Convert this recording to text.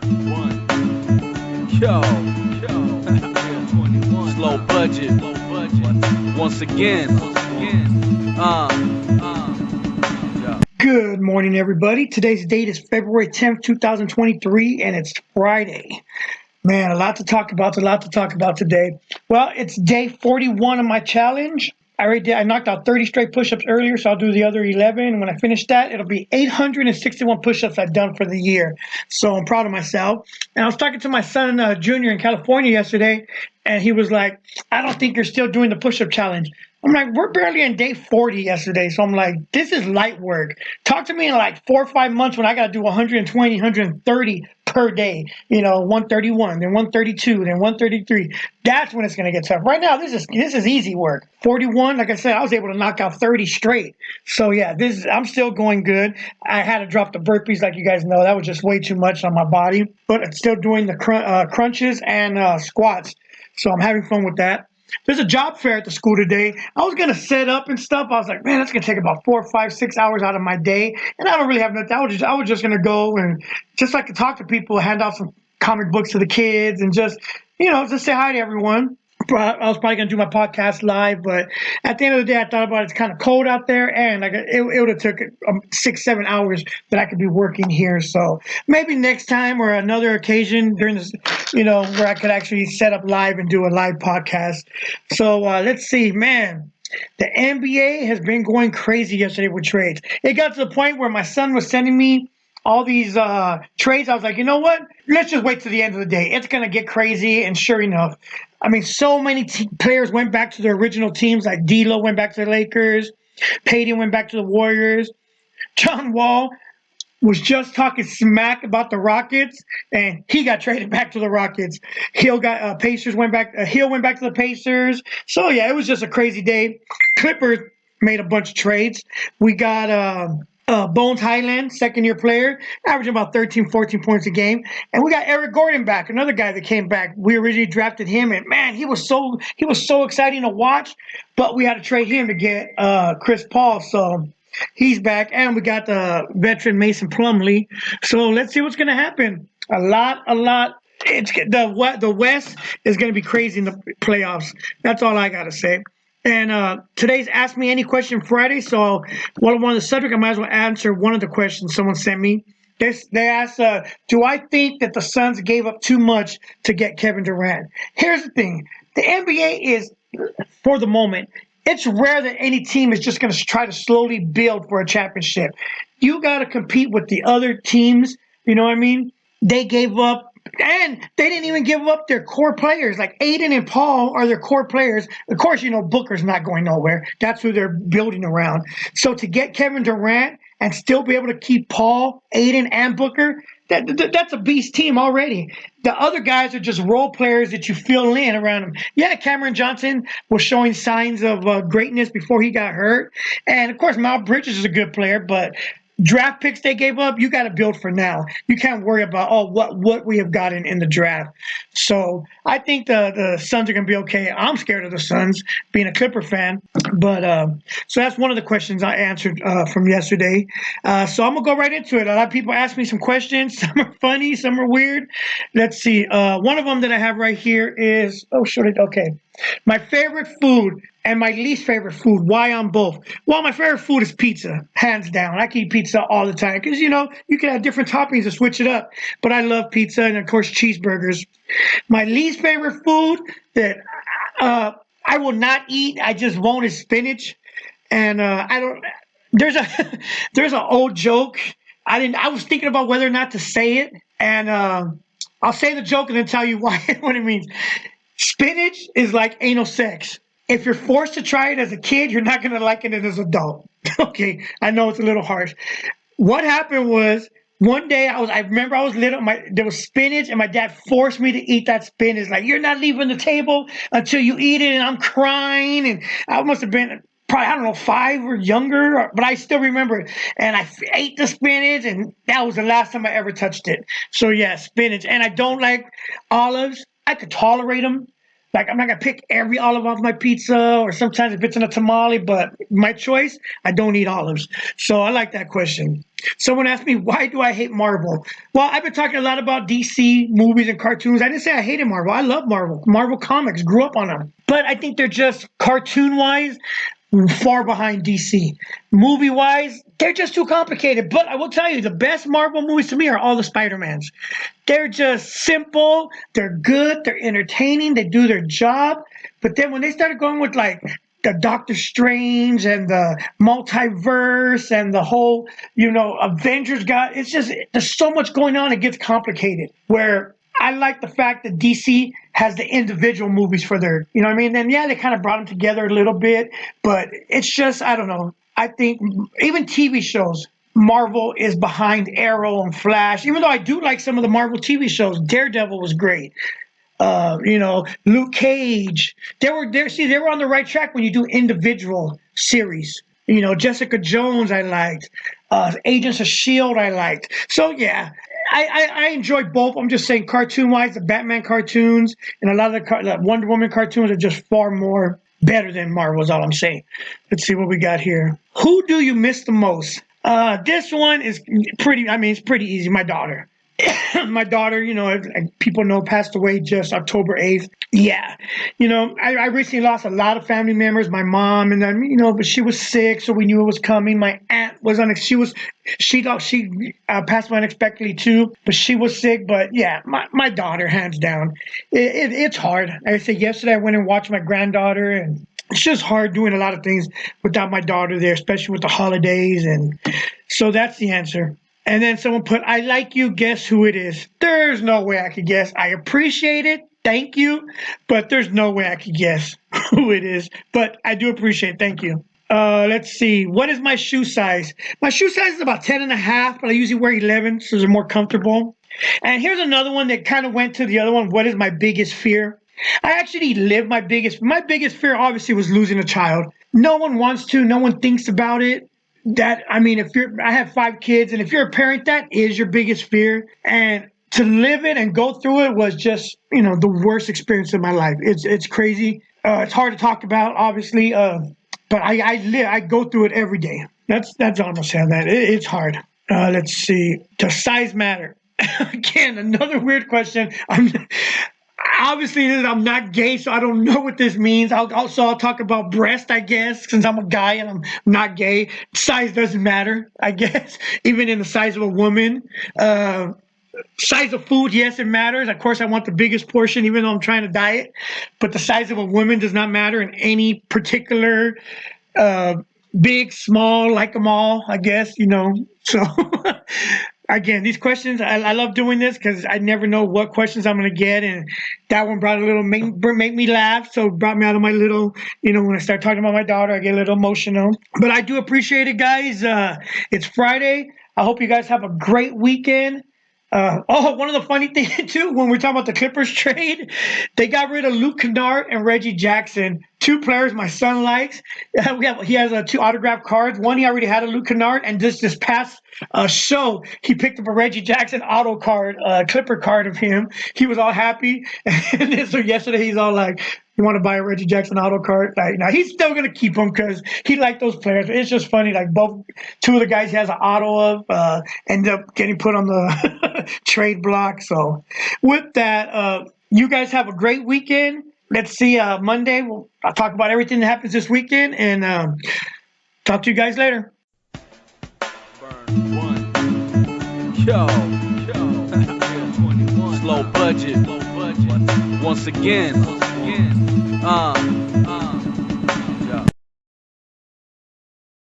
Yo, slow budget. Once again. Yeah. Good morning, everybody. Today's date is February 10th, 2023, and it's Friday. Man, a lot to talk about today. Well, it's day 41 of my challenge. I knocked out 30 straight push-ups earlier, so I'll do the other 11. And when I finish that, it'll be 861 push-ups I've done for the year. So I'm proud of myself. And I was talking to my son, Junior, in California yesterday, and he was like, I don't think you're still doing the push-up challenge. I'm like, we're barely in day 40 yesterday. So I'm like, this is light work. Talk to me in like 4 or 5 months when I got to do 120, 130 per day, 131, then 132, then 133. That's when it's going to get tough. Right now, this is easy work. 41, like I said, I was able to knock out 30 straight. So yeah, I'm still going good. I had to drop the burpees, like you guys know. That was just way too much on my body, but I'm still doing the crunches and squats. So I'm having fun with that. There's a job fair at the school today. I was gonna set up and stuff. I was like, man, that's gonna take about 4, 5, 6 hours out of my day, and I don't really have nothing. I was just gonna go and just like to talk to people, hand out some comic books to the kids, and just say hi to everyone. I was probably gonna do my podcast live, but at the end of the day, I thought about it's kind of cold out there, and it would have took 6, 7 hours that I could be working here. So maybe next time or another occasion during this, where I could actually set up live and do a live podcast. So let's see, man. The NBA has been going crazy yesterday with trades. It got to the point where my son was sending me all these trades. I was like, you know what? Let's just wait to the end of the day. It's going to get crazy. And sure enough, I mean, so many players went back to their original teams. Like D'Lo went back to the Lakers. Payton went back to the Warriors. John Wall was just talking smack about the Rockets, and he got traded back to the Rockets. Hill got Pacers went back. Hill went back to the Pacers. So yeah, it was just a crazy day. Clippers made a bunch of trades. We got Bones Highland, second-year player, averaging about 13, 14 points a game. And we got Eric Gordon back, another guy that came back. We originally drafted him, and man, he was so exciting to watch. But we had to trade him to get Chris Paul. So he's back, and we got the veteran Mason Plumlee. So let's see what's going to happen. A lot. It's the West is going to be crazy in the playoffs. That's all I got to say. And today's Ask Me Any Question Friday. So while I'm on the subject, I might as well answer one of the questions someone sent me. They asked, do I think that the Suns gave up too much to get Kevin Durant? Here's the thing. The NBA is, for the moment, it's rare that any team is just going to try to slowly build for a championship. You got to compete with the other teams. You know what I mean? They gave up, and they didn't even give up their core players. Like Aiden and Paul are their core players. Of course, Booker's not going nowhere. That's who they're building around. So to get Kevin Durant and still be able to keep Paul, Aiden, and Booker, that's a beast team already. The other guys are just role players that you fill in around them. Yeah, Cameron Johnson was showing signs of greatness before he got hurt. And, of course, Miles Bridges is a good player, but draft picks they gave up, you got to build for now. You can't worry about what we have gotten in the draft. So I think the Suns are going to be okay. I'm scared of the Suns, being a Clipper fan. But so that's one of the questions I answered from yesterday. So I'm gonna go right into it. A lot of people ask me some questions. Some are funny, some are weird. Let's see. One of them that I have right here is okay. My favorite food and my least favorite food. Why on both? Well, my favorite food is pizza, hands down. I can eat pizza all the time because you can have different toppings to switch it up. But I love pizza and of course cheeseburgers. My least favorite food that I will not eat, I just won't, is spinach. And I don't. There's a there's an old joke. I was thinking about whether or not to say it, and I'll say the joke and then tell you why what it means. Spinach is like anal sex. If you're forced to try it as a kid, you're not gonna like it as an adult. Okay, I know it's a little harsh. What happened was one day I remember I was little. There was spinach, and my dad forced me to eat that spinach. Like, you're not leaving the table until you eat it, and I'm crying, and I must have been probably, I don't know, 5 or younger, but I still remember it. And I ate the spinach, and that was the last time I ever touched it. So yeah, spinach. And I don't like olives. I could tolerate them. Like I'm not gonna pick every olive off my pizza, or sometimes if it's in a tamale, but my choice, I don't eat olives. So I like that question. Someone asked me, why do I hate Marvel? Well, I've been talking a lot about DC movies and cartoons. I didn't say I hated Marvel. I love Marvel. Marvel comics, grew up on them. But I think they're just cartoon wise far behind DC. Movie wise, they're just too complicated. But I will tell you, the best Marvel movies to me are all the Spider-Mans. They're just simple, they're good, they're entertaining, they do their job. But then when they started going with like the Doctor Strange and the multiverse and the whole, Avengers it's just, there's so much going on, it gets complicated. Where I like the fact that DC has the individual movies for their, you know what I mean? And yeah, they kind of brought them together a little bit, but it's just, I don't know. I think even TV shows, Marvel is behind Arrow and Flash, even though I do like some of the Marvel TV shows. Daredevil was great. Luke Cage. They were there. See, they were on the right track when you do individual series. Jessica Jones, I liked. Agents of Shield, I liked. So yeah, I enjoy both. I'm just saying, cartoon wise, the Batman cartoons and a lot of the Wonder Woman cartoons are just far more better than Marvel. Is all I'm saying. Let's see what we got here. Who do you miss the most? This one is pretty. I mean, it's pretty easy. My daughter. My daughter, people know, passed away just October 8th. Yeah. I recently lost a lot of family members. My mom, and then, but she was sick, so we knew it was coming. My aunt was she passed away unexpectedly too, but she was sick. But yeah, my daughter, hands down. It's hard. Like I said, yesterday I went and watched my granddaughter, and it's just hard doing a lot of things without my daughter there, especially with the holidays. And so that's the answer. And then someone put, I like you, guess who it is? There's no way I could guess. I appreciate it. Thank you. But there's no way I could guess who it is. But I do appreciate it. Thank you. Let's see. What is my shoe size? My shoe size is about 10 and a half, but I usually wear 11, so they're more comfortable. And here's another one that kind of went to the other one. What is my biggest fear? I actually lived my biggest fear obviously was losing a child. No one wants to. No one thinks about it. I have 5 kids, and if you're a parent, that is your biggest fear. And to live it and go through it was just, the worst experience of my life. It's crazy. It's hard to talk about, obviously. But I go through it every day. That's all I'm gonna say on that. It's hard. Let's see. Does size matter? Again, another weird question. Obviously, I'm not gay, so I don't know what this means. I'll talk about breast, I guess, since I'm a guy and I'm not gay. Size doesn't matter, I guess, even in the size of a woman. Size of food, yes, it matters. Of course, I want the biggest portion, even though I'm trying to diet. But the size of a woman does not matter in any particular big, small, like them all, I guess, So, again, these questions, I love doing this because I never know what questions I'm going to get. And that one brought make me laugh. So it brought me out of my little, when I start talking about my daughter, I get a little emotional. But I do appreciate it, guys. It's Friday. I hope you guys have a great weekend. One of the funny things, too, when we're talking about the Clippers trade, they got rid of Luke Kennard and Reggie Jackson, 2 players my son likes. He has 2 autographed cards. One, he already had a Luke Kennard, and this past show, he picked up a Reggie Jackson auto card, Clipper card of him. He was all happy. And then, so yesterday, he's all like, you want to buy a Reggie Jackson auto card? Now he's still going to keep them because he liked those players. It's just funny. Like 2 of the guys he has an auto of end up getting put on the trade block. So with that, you guys have a great weekend. Let's see. Monday, I'll talk about everything that happens this weekend and talk to you guys later. Burn one. Yo. 21. Slow budget. Once again.